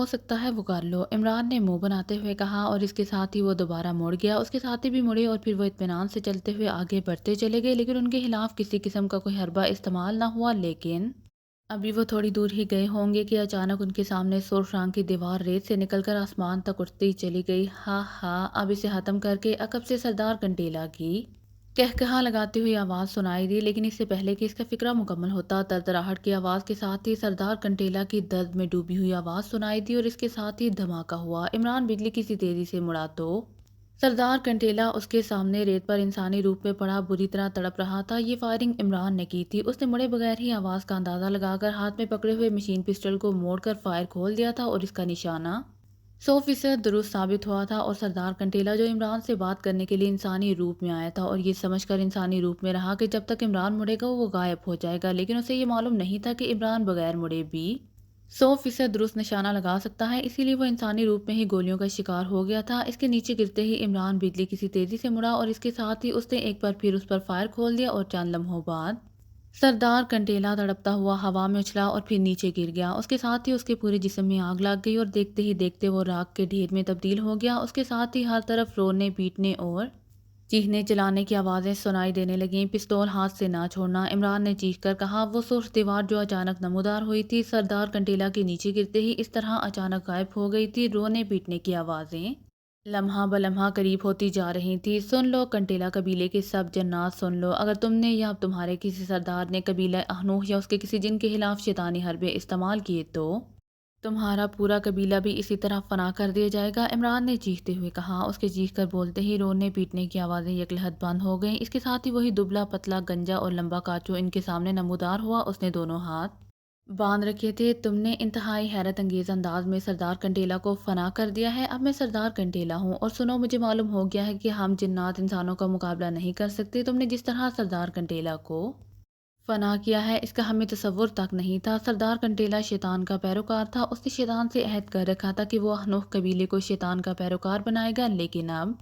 ہو سکتا ہے وہ کر لو، عمران نے منہ بناتے ہوئے کہا اور اس کے ساتھ ہی وہ دوبارہ مڑ گیا۔ اس کے ساتھی بھی مڑے اور پھر وہ اطمینان سے چلتے ہوئے آگے بڑھتے چلے گئے، لیکن ان کے خلاف کسی قسم کا کوئی حربہ استعمال نہ ہوا۔ لیکن ابھی وہ تھوڑی دور ہی گئے ہوں گے کہ اچانک ان کے سامنے سرخ رنگ کی دیوار ریت سے نکل کر آسمان تک اٹھتی چلی گئی۔ ہاں ہاں، اب اسے ختم کر کے عقب سے سردار کنٹیلا کی کہا لگاتی ہوئی آواز سنائی دی، لیکن اس سے پہلے کہ اس کا فقرہ مکمل ہوتا، ترتراہٹ کی آواز کے ساتھ ہی سردار کنٹیلا کی درد میں ڈوبی ہوئی آواز سنائی دی اور اس کے ساتھ ہی دھماکہ ہوا۔ عمران بجلی کسی تیزی سے مڑا تو سردار کنٹیلا اس کے سامنے ریت پر انسانی روپ میں پڑا بری طرح تڑپ رہا تھا۔ یہ فائرنگ عمران نے کی تھی۔ اس نے مڑے بغیر ہی آواز کا اندازہ لگا کر ہاتھ میں پکڑے ہوئے مشین پسٹل کو موڑ کر فائر کھول دیا تھا اور اس کا نشانہ 100% درست ثابت ہوا تھا، اور سردار کنٹیلا جو عمران سے بات کرنے کے لیے انسانی روپ میں آیا تھا اور یہ سمجھ کر انسانی روپ میں رہا کہ جب تک عمران مڑے گا وہ غائب ہو جائے گا، لیکن اسے یہ معلوم نہیں تھا کہ عمران بغیر مڑے بھی 100% درست نشانہ لگا سکتا ہے، اسی لیے وہ انسانی روپ میں ہی گولیوں کا شکار ہو گیا تھا۔ اس کے نیچے گرتے ہی عمران بجلی کسی تیزی سے مڑا اور اس کے ساتھ ہی اس نے ایک بار پھر اس پر فائر کھول دیا اور چند لمحوں بعد سردار کنٹیلا تڑپتا ہوا ہوا میں اچھلا اور پھر نیچے گر گیا۔ اس کے ساتھ ہی اس کے پورے جسم میں آگ لگ گئی اور دیکھتے ہی دیکھتے وہ راکھ کے ڈھیر میں تبدیل ہو گیا۔ اس کے ساتھ ہی ہر طرف رونے پیٹنے اور چیخنے چلانے کی آوازیں سنائی دینے لگیں۔ پستول ہاتھ سے نہ چھوڑنا، عمران نے چیخ کر کہا۔ وہ سرخ دیوار جو اچانک نمودار ہوئی تھی سردار کنٹیلا کے نیچے گرتے ہی اس طرح اچانک غائب ہو گئی تھی۔ رونے پیٹنے کی آوازیں لمحہ بلمحہ قریب ہوتی جا رہی تھی۔ سن لو کنٹیلا قبیلے کے سب جنات، سن لو، اگر تم نے یا تمہارے کسی سردار نے قبیلہ اخنوخ یا اس کے کسی جن کے خلاف شیطانی حربے استعمال کیے تو تمہارا پورا قبیلہ بھی اسی طرح فنا کر دیا جائے گا، عمران نے چیختے ہوئے کہا۔ اس کے چیخ کر بولتے ہی رونے پیٹنے کی آوازیں یکلحد بند ہو گئیں۔ اس کے ساتھ ہی وہی دبلا پتلا گنجا اور لمبا کاچو ان کے سامنے نمودار ہوا۔ اس نے دونوں ہاتھ باندھ رکھے تھے۔ تم نے انتہائی حیرت انگیز انداز میں سردار کنٹیلا کو فنا کر دیا ہے۔ اب میں سردار کنٹیلا ہوں، اور سنو، مجھے معلوم ہو گیا ہے کہ ہم جنات انسانوں کا مقابلہ نہیں کر سکتے۔ تم نے جس طرح سردار کنٹیلا کو فنا کیا ہے اس کا ہمیں تصور تک نہیں تھا۔ سردار کنٹیلا شیطان کا پیروکار تھا۔ اس نے شیطان سے عہد کر رکھا تھا کہ وہ اخنوخ قبیلے کو شیطان کا پیروکار بنائے گا، لیکن اب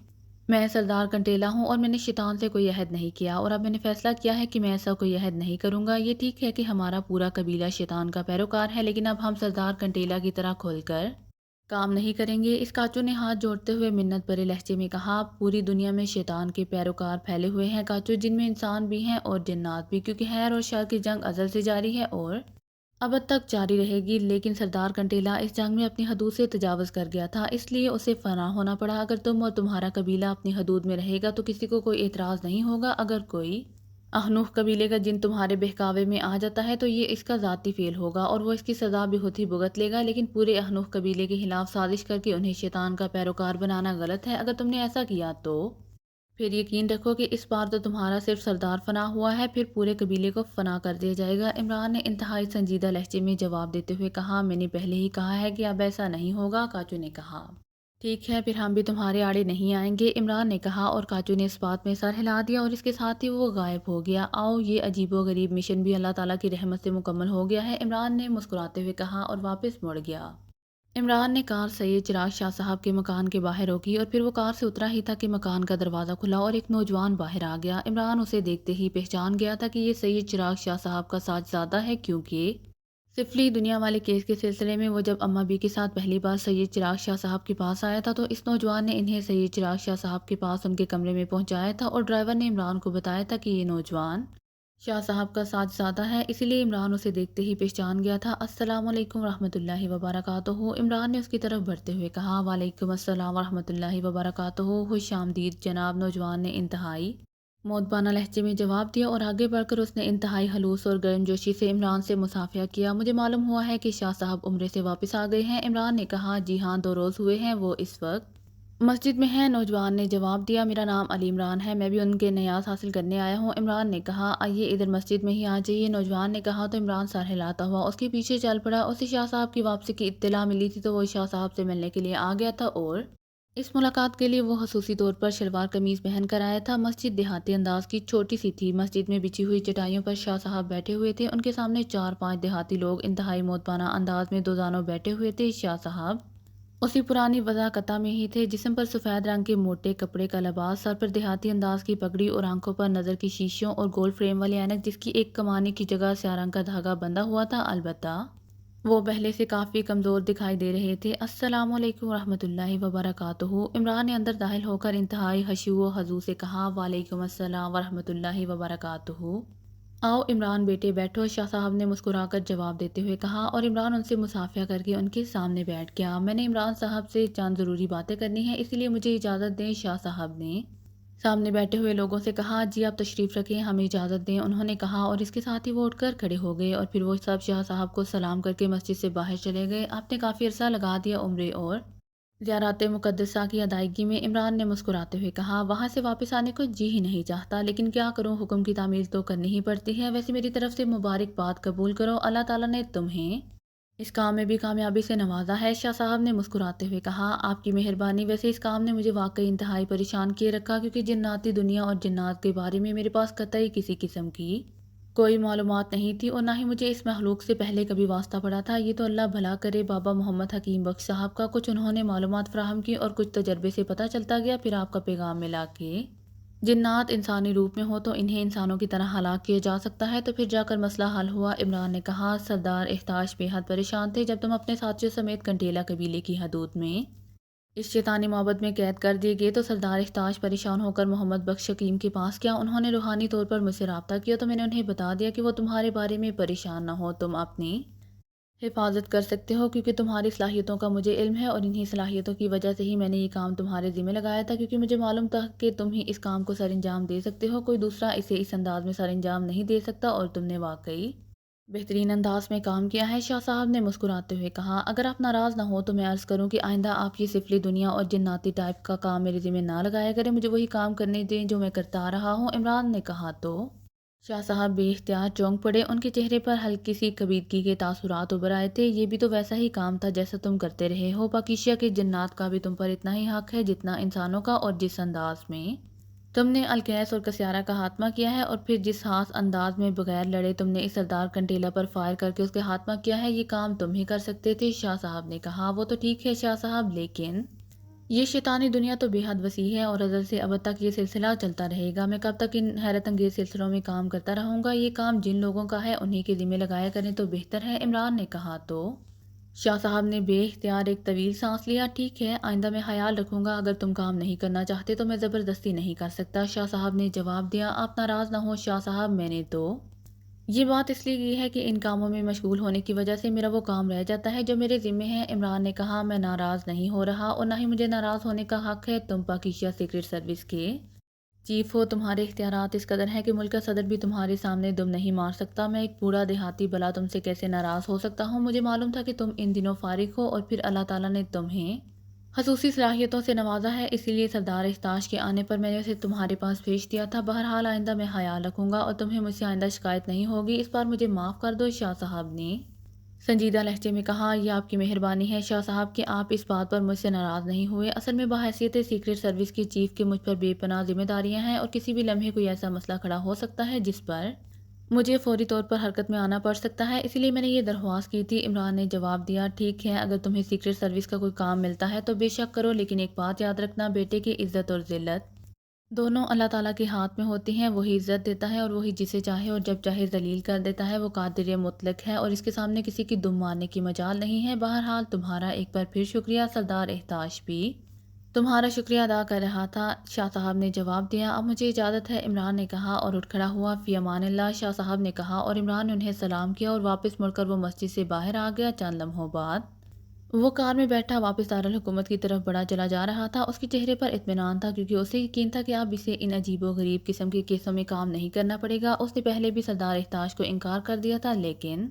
میں سردار کنٹیلا ہوں اور میں نے شیطان سے کوئی عہد نہیں کیا، اور اب میں نے فیصلہ کیا ہے کہ میں ایسا کوئی عہد نہیں کروں گا۔ یہ ٹھیک ہے کہ ہمارا پورا قبیلہ شیطان کا پیروکار ہے، لیکن اب ہم سردار کنٹیلا کی طرح کھل کر کام نہیں کریں گے۔ اس کاچو نے ہاتھ جوڑتے ہوئے منت بھرے لہجے میں کہا۔ پوری دنیا میں شیطان کے پیروکار پھیلے ہوئے ہیں کاچو، جن میں انسان بھی ہیں اور جنات بھی، کیونکہ خیر اور شر کی جنگ ازل سے جاری ہے اور ابد تک جاری رہے گی۔ لیکن سردار کنٹیلا اس جنگ میں اپنی حدود سے تجاوز کر گیا تھا، اس لیے اسے فنا ہونا پڑا۔ اگر تم اور تمہارا قبیلہ اپنی حدود میں رہے گا تو کسی کو کوئی اعتراض نہیں ہوگا۔ اگر کوئی اخنوخ قبیلے کا جن تمہارے بہکاوے میں آ جاتا ہے تو یہ اس کا ذاتی فعل ہوگا اور وہ اس کی سزا بھی خود ہی بھگت لے گا، لیکن پورے اخنوخ قبیلے کے خلاف سازش کر کے انہیں شیطان کا پیروکار بنانا غلط ہے۔ اگر تم نے ایسا کیا تو پھر یقین رکھو کہ اس بار تو تمہارا صرف سردار فنا ہوا ہے، پھر پورے قبیلے کو فنا کر دیا جائے گا۔ عمران نے انتہائی سنجیدہ لہجے میں جواب دیتے ہوئے کہا۔ میں نے پہلے ہی کہا ہے کہ اب ایسا نہیں ہوگا، کاچو نے کہا۔ ٹھیک ہے، پھر ہم بھی تمہارے آڑے نہیں آئیں گے، عمران نے کہا، اور کاچو نے اس بات میں سر ہلا دیا اور اس کے ساتھ ہی وہ غائب ہو گیا۔ آؤ، یہ عجیب و غریب مشن بھی اللہ تعالیٰ کی رحمت سے مکمل ہو گیا ہے، عمران نے مسکراتے ہوئے کہا اور واپس مڑ گیا۔ عمران نے کار سید چراغ شاہ صاحب کے مکان کے باہر روکی اور پھر وہ کار سے اترا ہی تھا کہ مکان کا دروازہ کھلا اور ایک نوجوان باہر آ گیا۔ عمران اسے دیکھتے ہی پہچان گیا تھا کہ یہ سید چراغ شاہ صاحب کا صاحبزادہ ہے، کیونکہ سفلی دنیا والے کیس کے سلسلے میں وہ جب اماں بی کے ساتھ پہلی بار سید چراغ شاہ صاحب کے پاس آیا تھا تو اس نوجوان نے انہیں سید چراغ شاہ صاحب کے پاس ان کے کمرے میں پہنچایا تھا، اور ڈرائیور نے عمران کو بتایا تھا کہ یہ نوجوان شاہ صاحب کا صاحبزادہ ہے، اسی لیے عمران اسے دیکھتے ہی پہچان گیا تھا۔ السلام علیکم ورحمۃ اللہ وبرکاتہ، عمران نے اس کی طرف بڑھتے ہوئے کہا۔ وعلیکم السلام ورحمۃ اللہ وبرکاتہ، خوش آمدید جناب، نوجوان نے انتہائی مؤدبانہ لہجے میں جواب دیا، اور آگے بڑھ کر اس نے انتہائی خلوص اور گرمجوشی سے عمران سے مصافحہ کیا۔ مجھے معلوم ہوا ہے کہ شاہ صاحب عمرے سے واپس آ گئے ہیں، عمران نے کہا۔ جی ہاں، 2 روز ہوئے ہیں، وہ اس وقت مسجد میں ہیں، نوجوان نے جواب دیا۔ میرا نام علی عمران ہے، میں بھی ان کے نیاز حاصل کرنے آیا ہوں، عمران نے کہا۔ آئیے ادھر مسجد میں ہی آ جائیے، نوجوان نے کہا تو عمران سر ہلاتا ہوا اس کے پیچھے چل پڑا۔ اسے شاہ صاحب کی واپسی کی اطلاع ملی تھی تو وہ شاہ صاحب سے ملنے کے لیے آ گیا تھا، اور اس ملاقات کے لیے وہ خصوصی طور پر شلوار قمیض پہن کر آیا تھا۔ مسجد دیہاتی انداز کی چھوٹی سی تھی، مسجد میں بچھی ہوئی چٹائیوں پر شاہ صاحب بیٹھے ہوئے تھے، ان کے سامنے 4-5 دیہاتی لوگ انتہائی مؤدبانہ انداز میں دو زانوں بیٹھے ہوئے تھے۔ شاہ صاحب اسی پرانی وضاقتہ میں ہی تھے، جسم پر سفید رنگ کے موٹے کپڑے کا لباس، سر پر دیہاتی انداز کی پگڑی اور آنکھوں پر نظر کی شیشوں اور گول فریم والی اینک جس کی ایک کمانی کی جگہ سیاہ رنگ کا دھاگا بندھا ہوا تھا۔ البتہ وہ پہلے سے کافی کمزور دکھائی دے رہے تھے۔ السلام علیکم ورحمۃ اللہ وبرکاتہ۔ عمران نے اندر داخل ہو کر انتہائی خشوع و خضوع سے کہا، وعلیکم السلام ورحمۃ اللہ وبرکاتہ۔ آؤ عمران بیٹے بیٹھو، شاہ صاحب نے مسکرا کر جواب دیتے ہوئے کہا، اور عمران ان سے مصافحہ کر کے ان کے سامنے بیٹھ گیا۔ میں نے عمران صاحب سے چند ضروری باتیں کرنی ہیں، اسی لیے مجھے اجازت دیں۔ شاہ صاحب نے سامنے بیٹھے ہوئے لوگوں سے کہا، جی آپ تشریف رکھیں، ہمیں اجازت دیں، انہوں نے کہا، اور اس کے ساتھ ہی وہ اٹھ کر کھڑے ہو گئے اور پھر وہ سب شاہ صاحب کو سلام کر کے مسجد سے باہر چلے گئے۔ آپ نے کافی عرصہ لگا دیا عمرے اور زیارات مقدسہ کی ادائیگی میں، عمران نے مسکراتے ہوئے کہا، وہاں سے واپس آنے کو جی ہی نہیں چاہتا، لیکن کیا کروں، حکم کی تعمیل تو کرنی ہی پڑتی ہے۔ ویسے میری طرف سے مبارکباد قبول کرو، اللہ تعالیٰ نے تمہیں اس کام میں بھی کامیابی سے نوازا ہے۔ شاہ صاحب نے مسکراتے ہوئے کہا، آپ کی مہربانی، ویسے اس کام نے مجھے واقعی انتہائی پریشان کیے رکھا، کیونکہ جناتی دنیا اور جنات کے بارے میں میرے پاس قطعی کسی قسم کی کوئی معلومات نہیں تھی، اور نہ ہی مجھے اس مخلوق سے پہلے کبھی واسطہ پڑا تھا۔ یہ تو اللہ بھلا کرے بابا محمد حکیم بخش صاحب کا کچھ انہوں نے معلومات فراہم کی اور کچھ تجربے سے پتہ چلتا گیا، پھر آپ کا پیغام ملا کہ جنات انسانی روپ میں ہو تو انہیں انسانوں کی طرح ہلاک کیا جا سکتا ہے، تو پھر جا کر مسئلہ حل ہوا۔ عمران نے کہا، سردار احتاش بے حد پریشان تھے جب تم اپنے ساتھیوں سمیت کنٹیلا قبیلے کی حدود میں اس شیطانی معبد میں قید کر دیے گئے، تو سردار احتاش پریشان ہو کر محمد بخش حکیم کے پاس کیا، انہوں نے روحانی طور پر مجھ سے رابطہ کیا، تو میں نے انہیں بتا دیا کہ وہ تمہارے بارے میں پریشان نہ ہو، تم اپنی حفاظت کر سکتے ہو، کیونکہ تمہاری صلاحیتوں کا مجھے علم ہے، اور انہی صلاحیتوں کی وجہ سے ہی میں نے یہ کام تمہارے ذمہ لگایا تھا، کیونکہ مجھے معلوم تھا کہ تم ہی اس کام کو سر انجام دے سکتے ہو، کوئی دوسرا اسے اس انداز میں سر انجام نہیں دے سکتا، اور تم نے واقعی بہترین انداز میں کام کیا ہے۔ شاہ صاحب نے مسکراتے ہوئے کہا، اگر آپ ناراض نہ ہو تو میں عرض کروں کہ آئندہ آپ یہ سفلی دنیا اور جناتی ٹائپ کا کام میرے ذمہ نہ لگایا کریں، مجھے وہی کام کرنے دیں جو میں کرتا آ رہا ہوں۔ عمران نے کہا تو شاہ صاحب بے اختیار چونک پڑے، ان کے چہرے پر ہلکی سی کبیدگی کے تاثرات ابھر آئے تھے۔ یہ بھی تو ویسا ہی کام تھا جیسا تم کرتے رہے ہو، پاکیزہ کے جنات کا بھی تم پر اتنا ہی حق ہے جتنا انسانوں کا، اور جس انداز میں تم نے الکیس اور کسیارہ کا خاتمہ کیا ہے، اور پھر جس خاص انداز میں بغیر لڑے تم نے اس سردار کنٹیلا پر فائر کر کے اس کا خاتمہ کیا ہے، یہ کام تم ہی کر سکتے تھے۔ شاہ صاحب نے کہا، وہ تو ٹھیک ہے شاہ صاحب، لیکن یہ شیطانی دنیا تو بے حد وسیع ہے، اور ازل سے ابد تک یہ سلسلہ چلتا رہے گا۔ میں کب تک ان حیرت انگیز سلسلوں میں کام کرتا رہوں گا؟ یہ کام جن لوگوں کا ہے انہی کے ذمہ لگایا کریں تو بہتر ہے۔ عمران نے کہا تو شاہ صاحب نے بے اختیار ایک طویل سانس لیا۔ ٹھیک ہے، آئندہ میں خیال رکھوں گا، اگر تم کام نہیں کرنا چاہتے تو میں زبردستی نہیں کر سکتا، شاہ صاحب نے جواب دیا۔ آپ ناراض نہ ہو شاہ صاحب، میں نے تو یہ بات اس لیے کی ہے کہ ان کاموں میں مشغول ہونے کی وجہ سے میرا وہ کام رہ جاتا ہے جو میرے ذمہ ہے۔ عمران نے کہا، میں ناراض نہیں ہو رہا، اور نہ ہی مجھے ناراض ہونے کا حق ہے، تم پاکیزہ سیکرٹ سروس کے چیف ہو، تمہارے اختیارات اس قدر ہیں کہ ملک کا صدر بھی تمہارے سامنے دم نہیں مار سکتا۔ میں ایک بوڑھا دیہاتی بلا تم سے کیسے ناراض ہو سکتا ہوں؟ مجھے معلوم تھا کہ تم ان دنوں فارغ ہو، اور پھر اللہ تعالیٰ نے تمہیں خصوصی صلاحیتوں سے نوازا ہے، اسی لیے سردار احتاش کے آنے پر میں نے اسے تمہارے پاس بھیج دیا تھا۔ بہرحال آئندہ میں خیال رکھوں گا، اور تمہیں مجھ سے آئندہ شکایت نہیں ہوگی، اس بار مجھے معاف کر دو۔ شاہ صاحب نے سنجیدہ لہجے میں کہا، یہ آپ کی مہربانی ہے شاہ صاحب کہ آپ اس بات پر مجھ سے ناراض نہیں ہوئے، اصل میں بحیثیت سیکرٹ سروس کے چیف کے مجھ پر بے پناہ ذمہ داریاں ہیں، اور کسی بھی لمحے کوئی ایسا مسئلہ کھڑا ہو سکتا ہے جس پر مجھے فوری طور پر حرکت میں آنا پڑ سکتا ہے، اسی لیے میں نے یہ درخواست کی تھی۔ عمران نے جواب دیا، ٹھیک ہے، اگر تمہیں سیکرٹ سروس کا کوئی کام ملتا ہے تو بے شک کرو، لیکن ایک بات یاد رکھنا بیٹے، کی عزت اور ذلت دونوں اللہ تعالیٰ کے ہاتھ میں ہوتی ہیں، وہی عزت دیتا ہے اور وہی جسے چاہے اور جب چاہے ذلیل کر دیتا ہے، وہ قادر مطلق ہے اور اس کے سامنے کسی کی دم مارنے کی مجال نہیں ہے۔ بہرحال تمہارا ایک بار پھر شکریہ، سردار احتاش بھی تمہارا شکریہ ادا کر رہا تھا، شاہ صاحب نے جواب دیا۔ اب مجھے اجازت ہے، عمران نے کہا اور اٹھ کھڑا ہوا۔ فی امان اللہ، شاہ صاحب نے کہا، اور عمران نے انہیں سلام کیا اور واپس مڑ کر وہ مسجد سے باہر آ گیا۔ چند لمحوں بعد وہ کار میں بیٹھا واپس دارالحکومت کی طرف بڑھا چلا جا رہا تھا۔ اس کے چہرے پر اطمینان تھا، کیونکہ اسے یقین تھا کہ اب اسے ان عجیب و غریب قسم کے کیسوں میں کام نہیں کرنا پڑے گا۔ اس نے پہلے بھی سردار احتاش کو انکار کر دیا تھا، لیکن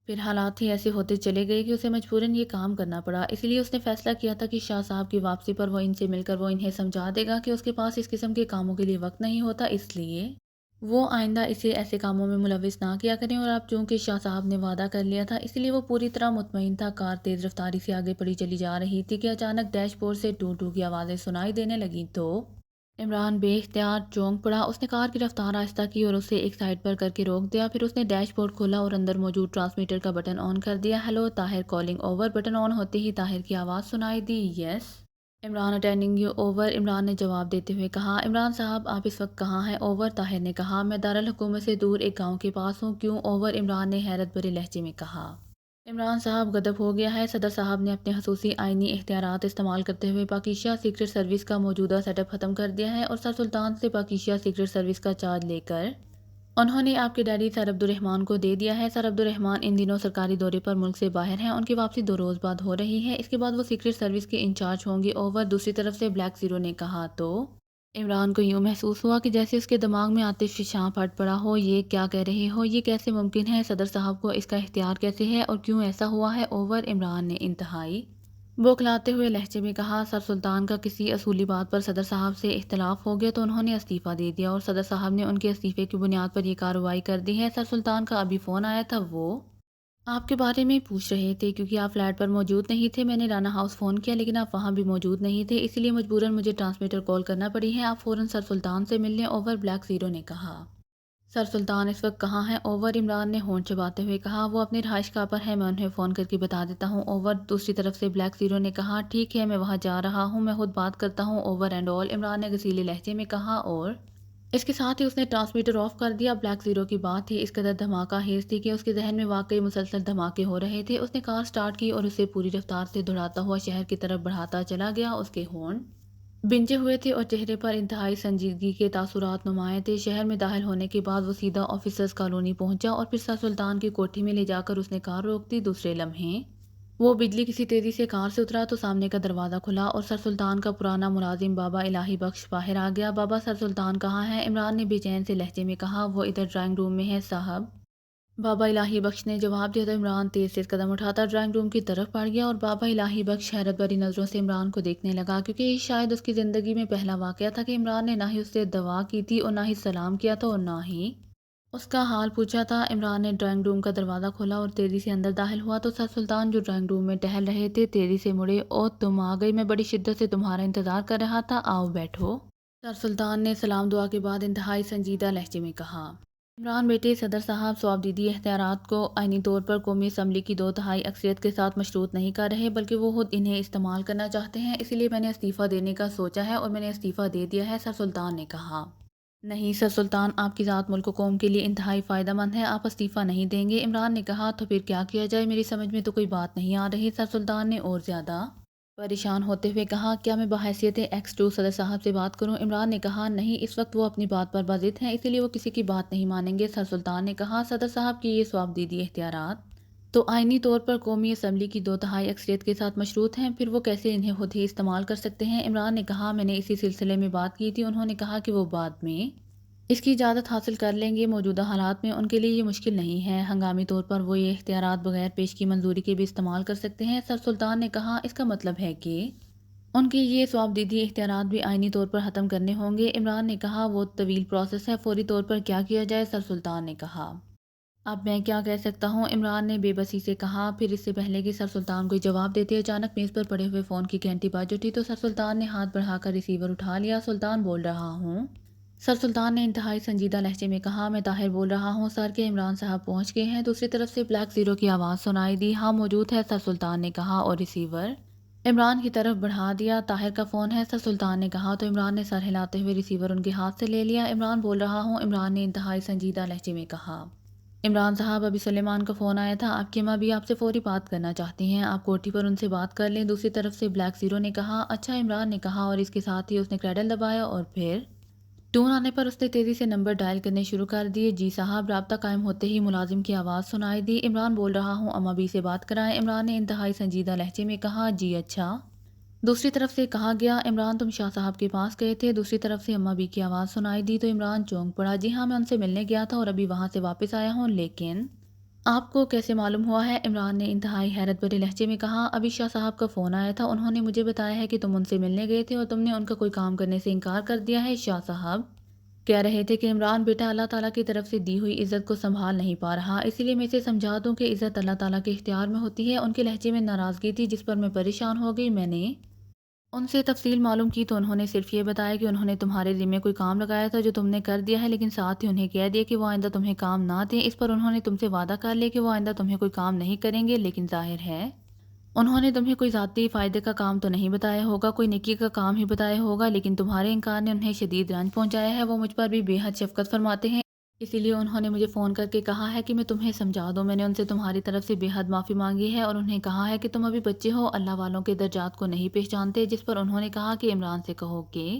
پھر حالات ہی ایسے ہوتے چلے گئے کہ اسے مجبوراً یہ کام کرنا پڑا۔ اس لیے اس نے فیصلہ کیا تھا کہ شاہ صاحب کی واپسی پر وہ ان سے مل کر وہ انہیں سمجھا دے گا کہ اس کے پاس اس قسم کے کاموں کے لیے وقت نہیں ہوتا، اس لیے وہ آئندہ اسے ایسے کاموں میں ملوث نہ کیا کریں۔ اور اب چونکہ شاہ صاحب نے وعدہ کر لیا تھا، اس لیے وہ پوری طرح مطمئن تھا۔ کار تیز رفتاری سے آگے بڑھی چلی جا رہی تھی کہ اچانک ڈیش بورڈ سے ٹو ٹو کی آوازیں سنائی دینے لگیں، تو عمران بے اختیار چونک پڑا۔ اس نے کار کی رفتار آہستہ کی اور اسے ایک سائڈ پر کر کے روک دیا، پھر اس نے ڈیش بورڈ کھولا اور اندر موجود ٹرانسمیٹر کا بٹن آن کر دیا۔ Hello Tahir, calling over. Button on ہوتے ہی طاہر کی آواز سنائی دی، yes Imran, attending you, over. Imran نے جواب دیتے ہوئے کہا، عمران صاحب آپ اس وقت کہاں ہیں؟ اوور۔ طاہر نے کہا، میں دارالحکومت سے دور ایک گاؤں کے پاس ہوں۔ کیوں؟ اوور۔ عمران نے حیرت بھرے لہجے میں کہا۔ عمران صاحب غضب ہو گیا ہے۔ صدر صاحب نے اپنے خصوصی آئینی اختیارات استعمال کرتے ہوئے پاکیزہ سیکرٹ سروس کا موجودہ سیٹ اپ ختم کر دیا ہے اور سر سلطان سے پاکیزہ سیکرٹ سروس کا چارج لے کر انہوں نے آپ کے ڈیڈی سر عبد الرحمان کو دے دیا ہے۔ سر عبد الرحمان ان دنوں سرکاری دورے پر ملک سے باہر ہیں، ان کی واپسی 2 روز بعد ہو رہی ہے، اس کے بعد وہ سیکرٹ سروس کے انچارج ہوں گے۔ اوور دوسری طرف سے بلیک زیرو نے کہا تو عمران کو یوں محسوس ہوا کہ جیسے اس کے دماغ میں آتش فشاں پھٹ پڑا ہو۔ یہ کیا کہہ رہے ہو؟ یہ کیسے ممکن ہے؟ صدر صاحب کو اس کا اختیار کیسے ہے اور کیوں ایسا ہوا ہے؟ اوور عمران نے انتہائی بوکھلاتے ہوئے لہجے میں کہا، سر سلطان کا کسی اصولی بات پر صدر صاحب سے اختلاف ہو گیا تو انہوں نے استعفیٰ دے دیا اور صدر صاحب نے ان کے استعفے کی بنیاد پر یہ کارروائی کر دی ہے۔ سر سلطان کا ابھی فون آیا تھا، وہ آپ کے بارے میں پوچھ رہے تھے کیونکہ آپ فلیٹ پر موجود نہیں تھے۔ میں نے رانا ہاؤس فون کیا لیکن آپ وہاں بھی موجود نہیں تھے، اسی لیے مجبوراً مجھے ٹرانسمیٹر کال کرنا پڑی ہے۔ آپ فوراً سر سلطان سے مل لیں۔ اوور بلیک زیرو نے کہا، سر سلطان اس وقت کہاں ہیں؟ اوور عمران نے ہونٹ چباتے ہوئے کہا، وہ اپنے رہائش گاہ پر ہے، میں انہیں فون کر کے بتا دیتا ہوں۔ اوور دوسری طرف سے بلیک زیرو نے کہا، ٹھیک ہے میں وہاں جا رہا ہوں، میں خود بات کرتا ہوں۔ اوور اینڈ آل عمران نے غصیلے لہجے میں کہا اور اس کے ساتھ ہی اس نے ٹرانسمیٹر آف کر دیا۔ بلیک زیرو کی بات ہی اس قدر دھماکہ خیز تھی کہ اس کے ذہن میں واقعی مسلسل دھماکے ہو رہے تھے۔ اس نے کار سٹارٹ کی اور اسے پوری رفتار سے دوڑاتا ہوا شہر کی طرف بڑھاتا چلا گیا۔ اس کے ہونٹ بھنجے ہوئے تھے اور چہرے پر انتہائی سنجیدگی کے تاثرات نمایاں تھے۔ شہر میں داخل ہونے کے بعد وہ سیدھا آفیسرز کالونی پہنچا اور پھر سر سلطان کی کوٹھی میں لے جا کر اس نے کار روک دی۔ دوسرے لمحے وہ بجلی کسی تیزی سے کار سے اترا تو سامنے کا دروازہ کھلا اور سر سلطان کا پرانا ملازم بابا الہی بخش باہر آ گیا۔ بابا، سر سلطان کہاں ہے؟ عمران نے بے چین سے لہجے میں کہا، وہ ادھر ڈرائنگ روم میں ہے صاحب۔ بابا الہی بخش نے جواب دیا تو عمران تیز سے قدم اٹھاتا ڈرائنگ روم کی طرف بڑھ گیا اور بابا الہی بخش حیرت بھری نظروں سے عمران کو دیکھنے لگا، کیونکہ یہ شاید اس کی زندگی میں پہلا واقعہ تھا کہ عمران نے نہ ہی اس سے دعا کی تھی اور نہ ہی سلام کیا تھا اور نہ ہی اس کا حال پوچھا تھا۔ عمران نے ڈرائنگ روم کا دروازہ کھولا اور تیزی سے اندر داخل ہوا تو سر سلطان جو ڈرائنگ روم میں ٹہل رہے تھے تیزی سے مڑے، او تم آ گئی، میں بڑی شدت سے تمہارا انتظار کر رہا تھا، آؤ بیٹھو۔ سر سلطان نے سلام دعا کے بعد انتہائی سنجیدہ لہجے میں کہا، عمران بیٹے، صدر صاحب صوابدیدی اختیارات کو آئینی طور پر قومی اسمبلی کی 2/3 اکثریت کے ساتھ مشروط نہیں کر رہے بلکہ وہ خود انہیں استعمال کرنا چاہتے ہیں، اسی لیے میں نے استعفیٰ دینے کا سوچا ہے اور میں نے استعفیٰ دے دیا ہے۔ سر سلطان نے کہا، نہیں سر سلطان، آپ کی ذات ملک و قوم کے لیے انتہائی فائدہ مند ہے، آپ استعفیٰ نہیں دیں گے۔ عمران نے کہا، تو پھر کیا کیا جائے؟ میری سمجھ میں تو کوئی بات نہیں آ رہی۔ سر سلطان نے اور زیادہ پریشان ہوتے ہوئے کہا، کیا میں بحیثیت ایکس 2 صدر صاحب سے بات کروں؟ عمران نے کہا، نہیں، اس وقت وہ اپنی بات پر باضد ہیں، اسی لیے وہ کسی کی بات نہیں مانیں گے۔ سر سلطان نے کہا، صدر صاحب کی یہ صوابدیدی اختیارات تو آئینی طور پر قومی اسمبلی کی 2/3 اکثریت کے ساتھ مشروط ہیں، پھر وہ کیسے انہیں خود ہی استعمال کر سکتے ہیں؟ عمران نے کہا، میں نے اسی سلسلے میں بات کی تھی، انہوں نے کہا کہ وہ بعد میں اس کی اجازت حاصل کر لیں گے، موجودہ حالات میں ان کے لیے یہ مشکل نہیں ہے، ہنگامی طور پر وہ یہ اختیارات بغیر پیش کی منظوری کے بھی استعمال کر سکتے ہیں۔ سر سلطان نے کہا، اس کا مطلب ہے کہ ان کے یہ صوابدیدی اختیارات بھی آئینی طور پر ختم کرنے ہوں گے؟ عمران نے کہا، وہ طویل پروسیس ہے، فوری طور پر کیا کیا جائے؟ سر سلطان نے کہا، اب میں کیا کہہ سکتا ہوں؟ عمران نے بے بسی سے کہا۔ پھر اس سے پہلے کہ سر سلطان کوئی جواب دیتے اچانک میز پر پڑے ہوئے فون کی گھنٹی بج اٹھی تو سر سلطان نے ہاتھ بڑھا کر ریسیور اٹھا لیا۔ سلطان بول رہا ہوں۔ سر سلطان نے انتہائی سنجیدہ لہجے میں کہا، میں طاہر بول رہا ہوں سر کے عمران صاحب پہنچ گئے ہیں۔ دوسری طرف سے بلیک زیرو کی آواز سنائی دی، ہاں موجود ہے، سر سلطان نے کہا اور ریسیور عمران کی طرف بڑھا دیا۔ طاہر کا فون ہے، سر سلطان نے کہا تو عمران نے سر ہلاتے ہوئے ریسیور ان کے ہاتھ سے لے لیا۔ عمران بول رہا ہوں، عمران نے انتہائی سنجیدہ لہجے میں کہا، عمران صاحب ابھی سلیمان کا فون آیا تھا، آپ کی اماں بھی آپ سے فوری بات کرنا چاہتی ہیں، آپ کوٹھی پر ان سے بات کر لیں۔ دوسری طرف سے بلیک زیرو نے کہا، اچھا، عمران نے کہا اور اس کے ساتھ ہی اس نے کریڈل دبایا اور پھر ٹون آنے پر اس نے تیزی سے نمبر ڈائل کرنے شروع کر دیے۔ جی صاحب، رابطہ قائم ہوتے ہی ملازم کی آواز سنائی دی، عمران بول رہا ہوں، اماں بھی سے بات کرائیں۔ عمران نے انتہائی سنجیدہ لہجے میں کہا، جی اچھا۔ دوسری طرف سے کہا گیا، عمران تم شاہ صاحب کے پاس گئے تھے؟ دوسری طرف سے اماں بھی کی آواز سنائی دی تو عمران چونک پڑا، جی ہاں، میں ان سے ملنے گیا تھا اور ابھی وہاں سے واپس آیا ہوں، لیکن آپ کو کیسے معلوم ہوا ہے؟ عمران نے انتہائی حیرت بھرے لہجے میں کہا، ابھی شاہ صاحب کا فون آیا تھا، انہوں نے مجھے بتایا ہے کہ تم ان سے ملنے گئے تھے اور تم نے ان کا کوئی کام کرنے سے انکار کر دیا ہے۔ شاہ صاحب کہہ رہے تھے کہ عمران بیٹا اللہ تعالیٰ کی طرف سے دی ہوئی عزت کو سنبھال نہیں پا رہا، اسی لیے میں اسے سمجھا دوں کہ عزت اللہ تعالیٰ کے اختیار میں ہوتی ہے۔ ان کے لہجے میں ناراضگی تھی جس پر میں پریشان ہو گئی۔ میں نے ان سے تفصیل معلوم کی تو انہوں نے صرف یہ بتایا کہ انہوں نے تمہارے ذمے کوئی کام لگایا تھا جو تم نے کر دیا ہے، لیکن ساتھ ہی انہیں کہہ دیا کہ وہ آئندہ تمہیں کام نہ دیں۔ اس پر انہوں نے تم سے وعدہ کر لیا کہ وہ آئندہ تمہیں کوئی کام نہیں کریں گے، لیکن ظاہر ہے انہوں نے تمہیں کوئی ذاتی فائدے کا کام تو نہیں بتایا ہوگا، کوئی نیکی کا کام ہی بتایا ہوگا، لیکن تمہارے انکار نے انہیں شدید رنج پہنچایا ہے۔ وہ مجھ پر بھی بے حد شفقت فرماتے ہیں، اسی لیے انہوں نے مجھے فون کر کے کہا ہے کہ میں تمہیں سمجھا دوں۔ میں نے ان سے تمہاری طرف سے بے حد معافی مانگی ہے اور انہیں کہا ہے کہ تم ابھی بچے ہو، اللہ والوں کے درجات کو نہیں پہچانتے، جس پر انہوں نے کہا کہ عمران سے کہو کہ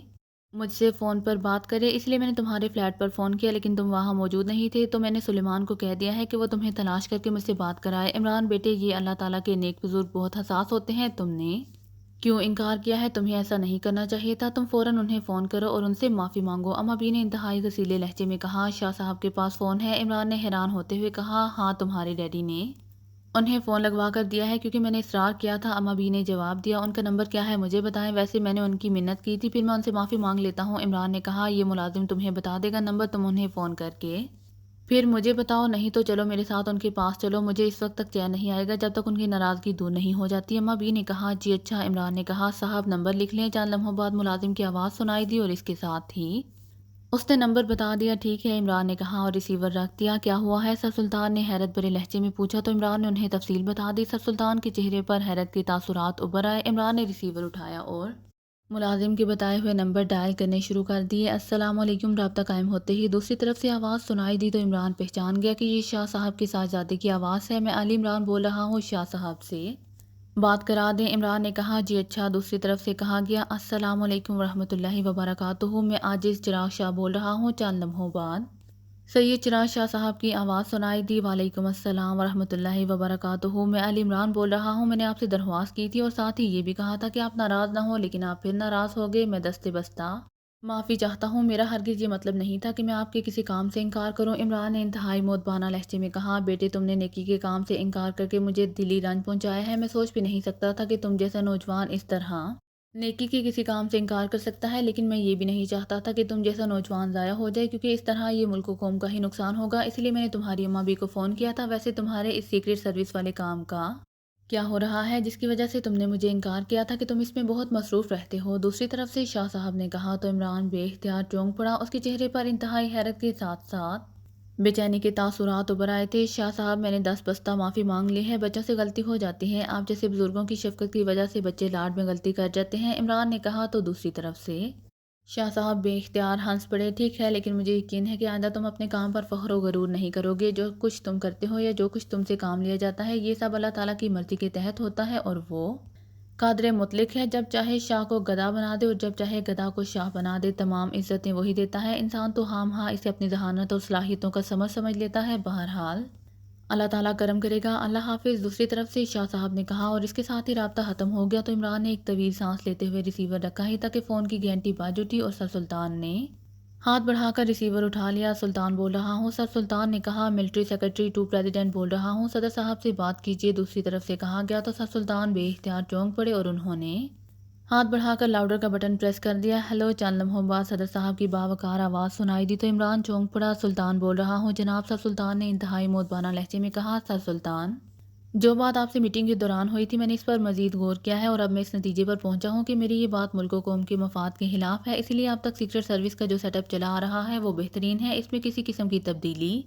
مجھ سے فون پر بات کرے۔ اس لیے میں نے تمہارے فلیٹ پر فون کیا لیکن تم وہاں موجود نہیں تھے، تو میں نے سلیمان کو کہہ دیا ہے کہ وہ تمہیں تلاش کر کے مجھ سے بات کرائے۔ عمران بیٹے، یہ اللہ تعالیٰ کے نیک بزرگ بہت حساس ہوتے ہیں، تم نے کیوں انکار کیا ہے؟ تمہیں ایسا نہیں کرنا چاہیے تھا، تم فوراً انہیں فون کرو اور ان سے معافی مانگو۔ اما بی نے انتہائی غصیلے لہجے میں کہا، شاہ صاحب کے پاس فون ہے؟ عمران نے حیران ہوتے ہوئے کہا، ہاں، تمہارے ڈیڈی نے انہیں فون لگوا کر دیا ہے کیونکہ میں نے اصرار کیا تھا۔ اما بی نے جواب دیا، ان کا نمبر کیا ہے مجھے بتائیں، ویسے میں نے ان کی منت کی تھی، پھر میں ان سے معافی مانگ لیتا ہوں۔ عمران نے کہا، یہ ملازم تمہیں بتا دے گا نمبر، تم انہیں فون کر کے پھر مجھے بتاؤ، نہیں تو چلو میرے ساتھ ان کے پاس چلو، مجھے اس وقت تک چین نہیں آئے گا جب تک ان کی ناراضگی دور نہیں ہو جاتی۔ اما بی نے کہا، جی اچھا۔ عمران نے کہا، صاحب نمبر لکھ لیں۔ چند لمحوں بعد ملازم کی آواز سنائی دی اور اس کے ساتھ ہی اس نے نمبر بتا دیا۔ ٹھیک ہے، عمران نے کہا اور ریسیور رکھ دیا۔ کیا ہوا ہے؟ سر سلطان نے حیرت بھرے لہجے میں پوچھا تو عمران نے انہیں تفصیل بتا دی۔ سر سلطان کے چہرے پر حیرت کے تاثرات ابھر آئے۔ عمران نے ریسیور اٹھایا اور ملازم کے بتائے ہوئے نمبر ڈائل کرنے شروع کر دیے۔ السلام علیکم۔ رابطہ قائم ہوتے ہی دوسری طرف سے آواز سنائی دی تو عمران پہچان گیا کہ یہ شاہ صاحب کے صاحبزادے کی آواز ہے۔ میں علی عمران بول رہا ہوں، شاہ صاحب سے بات کرا دیں۔ عمران نے کہا، جی اچھا۔ دوسری طرف سے کہا گیا، السلام علیکم ورحمۃ اللہ وبرکاتہ، میں عاجز چراغ شاہ بول رہا ہوں۔ چند لمحوں بعد سید چراغ شاہ صاحب کی آواز سنائی دی، وعلیکم السلام ورحمۃ اللہ وبرکاتہ، میں علی عمران بول رہا ہوں، میں نے آپ سے درخواست کی تھی اور ساتھ ہی یہ بھی کہا تھا کہ آپ ناراض نہ ہوں، لیکن آپ پھر ناراض ہو گئے۔ میں دستے بستہ معافی چاہتا ہوں، میرا ہرگز یہ مطلب نہیں تھا کہ میں آپ کے کسی کام سے انکار کروں۔ عمران نے انتہائی مودبانہ لہجے میں کہا، بیٹے تم نے نیکی کے کام سے انکار کر کے مجھے دلی رنج پہنچایا ہے۔ میں سوچ بھی نہیں سکتا تھا کہ تم جیسا نوجوان اس طرح نیکی کے کسی کام سے انکار کر سکتا ہے، لیکن میں یہ بھی نہیں چاہتا تھا کہ تم جیسا نوجوان ضائع ہو جائے، کیونکہ اس طرح یہ ملک و قوم کا ہی نقصان ہوگا۔ اس لیے میں نے تمہاری اماں بھی کو فون کیا تھا۔ ویسے تمہارے اس سیکرٹ سروس والے کام کا کیا ہو رہا ہے جس کی وجہ سے تم نے مجھے انکار کیا تھا کہ تم اس میں بہت مصروف رہتے ہو؟ دوسری طرف سے شاہ صاحب نے کہا تو عمران بے اختیار چونک پڑا۔ اس کے چہرے پر انتہائی حیرت کے ساتھ ساتھ بے چینی کے تاثرات ابھر آئے تھے۔ شاہ صاحب، میں نے 10 بستہ معافی مانگ لی ہے، بچوں سے غلطی ہو جاتی ہے، آپ جیسے بزرگوں کی شفقت کی وجہ سے بچے لاڈ میں غلطی کر جاتے ہیں، عمران نے کہا تو دوسری طرف سے شاہ صاحب بے اختیار ہنس پڑے۔ ٹھیک ہے، لیکن مجھے یقین ہے کہ آئندہ تم اپنے کام پر فخر و غرور نہیں کرو گے۔ جو کچھ تم کرتے ہو یا جو کچھ تم سے کام لیا جاتا ہے، یہ سب اللہ تعالیٰ کی مرضی کے تحت ہوتا ہے اور وہ قادر مطلق ہے، جب چاہے شاہ کو گدھا بنا دے اور جب چاہے گدھا کو شاہ بنا دے، تمام عزتیں وہی دیتا ہے۔ انسان تو ہام ہاں اسے اپنی ذہانت اور صلاحیتوں کا سمجھ لیتا ہے۔ بہرحال اللہ تعالیٰ کرم کرے گا، اللہ حافظ۔ دوسری طرف سے شاہ صاحب نے کہا اور اس کے ساتھ ہی رابطہ ختم ہو گیا تو عمران نے ایک طویل سانس لیتے ہوئے ریسیور رکھا ہی تھا کہ فون کی گھنٹی بج اٹھی اور سر سلطان نے ہاتھ بڑھا کر ریسیور اٹھا لیا۔ سلطان بول رہا ہوں۔ سر سلطان نے کہا، ملٹری سیکرٹری ٹو پریزیڈنٹ بول رہا ہوں، صدر صاحب سے بات کیجیے۔ دوسری طرف سے کہا گیا تو سر سلطان بے اختیار چونک پڑے اور انہوں نے ہاتھ بڑھا کر لاؤڈر کا بٹن پریس کر دیا۔ ہیلو۔ چند لمحوں بعد صدر صاحب کی باوقار آواز سنائی دی تو عمران چونک پڑا۔ سلطان بول رہا ہوں جناب۔ سر سلطان نے انتہائی مودبانہ لہجے میں کہا، سر سلطان، جو بات آپ سے میٹنگ کے دوران ہوئی تھی، میں نے اس پر مزید غور کیا ہے اور اب میں اس نتیجے پر پہنچا ہوں کہ میری یہ بات ملک و قوم کے مفاد کے خلاف ہے، اسی لیے اب تک سیکرٹ سروس کا جو سیٹ اپ چلا آ رہا ہے وہ بہترین ہے، اس میں کسی قسم کی تبدیلی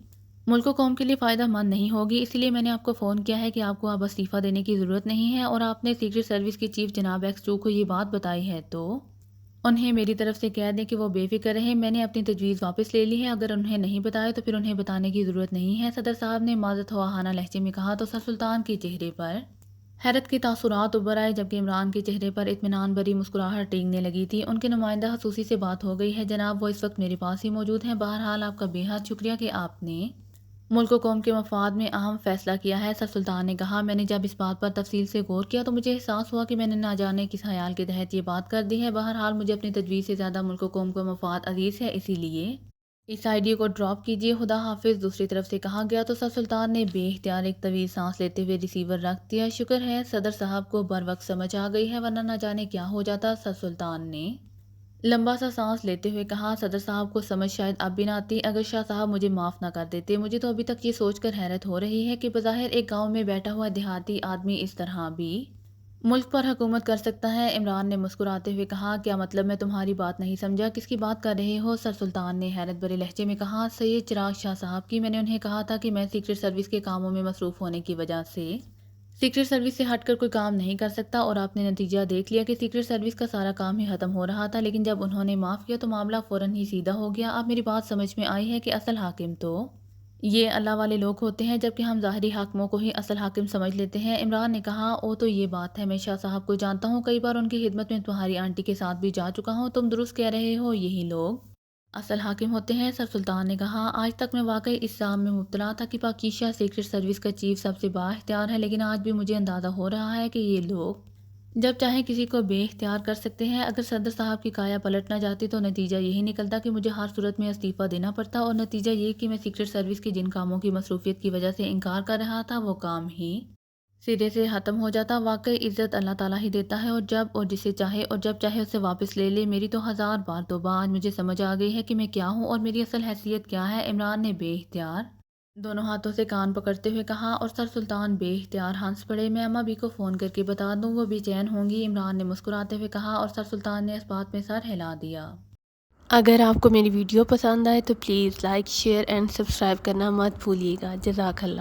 ملک و قوم کے لیے فائدہ مند نہیں ہوگی۔ اسی لیے میں نے آپ کو فون کیا ہے کہ آپ کو اب استعفیٰ دینے کی ضرورت نہیں ہے، اور آپ نے سیکرٹ سروس کے چیف جناب ایکس 2 کو یہ بات بتائی ہے تو انہیں میری طرف سے کہہ دیں کہ وہ بے فکر رہیں، میں نے اپنی تجویز واپس لے لی ہے، اگر انہیں نہیں بتایا تو پھر انہیں بتانے کی ضرورت نہیں ہے، صدر صاحب نے معذرت خواہانہ لہجے میں کہا تو سر سلطان کے چہرے پر حیرت کے تاثرات ابھر آئے، جبکہ عمران کے چہرے پر اطمینان بھری مسکراہٹ ٹینگنے لگی تھی۔ ان کے نمائندہ خصوصی سے بات ہو گئی ہے جناب، وہ اس وقت میرے پاس ہی موجود ہیں۔ بہرحال آپ کا بے حد شکریہ کہ آپ نے ملک و قوم کے مفاد میں اہم فیصلہ کیا ہے۔ سر سلطان نے کہا، میں نے جب اس بات پر تفصیل سے غور کیا تو مجھے احساس ہوا کہ میں نے نہ جانے کس خیال کے تحت یہ بات کر دی ہے۔ بہرحال مجھے اپنی تجویز سے زیادہ ملک و قوم کا مفاد عزیز ہے، اسی لیے اس آئیڈیا کو ڈراپ کیجیے، خدا حافظ۔ دوسری طرف سے کہا گیا تو سر سلطان نے بے اختیار ایک طویل سانس لیتے ہوئے ریسیور رکھ دیا۔ شکر ہے صدر صاحب کو بر وقت سمجھ آ گئی ہے، ورنہ نہ جانے کیا ہو جاتا۔ سر سلطان نے لمبا سا سانس لیتے ہوئے کہا، صدر صاحب کو سمجھ شاید اب بھی نہ آتی، اگر شاہ صاحب مجھے معاف نہ کر دیتے۔ مجھے تو ابھی تک یہ سوچ کر حیرت ہو رہی ہے کہ بظاہر ایک گاؤں میں بیٹھا ہوا دیہاتی آدمی اس طرح بھی ملک پر حکومت کر سکتا ہے۔ عمران نے مسکراتے ہوئے کہا، کیا مطلب؟ میں تمہاری بات نہیں سمجھا، کس کی بات کر رہے ہو؟ سر سلطان نے حیرت بھرے لہجے میں کہا، سید چراغ شاہ صاحب کی۔ میں نے انہیں کہا تھا کہ میں سیکرٹ سروس کے کاموں میں مصروف ہونے کی وجہ سے سیکرٹ سروس سے ہٹ کر کوئی کام نہیں کر سکتا اور آپ نے نتیجہ دیکھ لیا کہ سیکرٹ سروس کا سارا کام ہی ختم ہو رہا تھا، لیکن جب انہوں نے معاف کیا تو معاملہ فوراً ہی سیدھا ہو گیا۔ اب میری بات سمجھ میں آئی ہے کہ اصل حاکم تو یہ اللہ والے لوگ ہوتے ہیں، جبکہ ہم ظاہری حاکموں کو ہی اصل حاکم سمجھ لیتے ہیں۔ عمران نے کہا، او تو یہ بات ہے، میں شاہ صاحب کو جانتا ہوں، کئی بار ان کی خدمت میں تمہاری آنٹی کے ساتھ بھی جا چکا ہوں، تم درست کہہ رہے ہو، یہی لوگ اصل حاکم ہوتے ہیں۔ سر سلطان نے کہا، آج تک میں واقعی اس سام میں مبتلا تھا کہ پاکیزہ سیکرٹ سروس کا چیف سب سے با اختیار ہے، لیکن آج بھی مجھے اندازہ ہو رہا ہے کہ یہ لوگ جب چاہیں کسی کو بے اختیار کر سکتے ہیں۔ اگر صدر صاحب کی کایا پلٹ نہ جاتی تو نتیجہ یہی نکلتا کہ مجھے ہر صورت میں استعفیٰ دینا پڑتا، اور نتیجہ یہ کہ میں سیکرٹ سروس کے جن کاموں کی مصروفیت کی وجہ سے انکار کر رہا تھا وہ کام ہی سرے سے ختم ہو جاتا۔ واقعی عزت اللہ تعالیٰ ہی دیتا ہے، اور جب اور جسے چاہے اور جب چاہے اسے واپس لے لے۔ میری تو ہزار بار توبہ، آج مجھے سمجھ آ گئی ہے کہ میں کیا ہوں اور میری اصل حیثیت کیا ہے۔ عمران نے بے اختیار دونوں ہاتھوں سے کان پکڑتے ہوئے کہا، اور سر سلطان بے اختیار ہنس پڑے۔ میں اماں بھی کو فون کر کے بتا دوں، وہ بے چین ہوں گی، عمران نے مسکراتے ہوئے کہا، اور سر سلطان نے اس بات میں سر ہلا دیا۔ اگر آپ کو میری ویڈیو پسند آئے تو please like, share and subscribe کرنا مت بھولیے گا۔ جزاک اللہ۔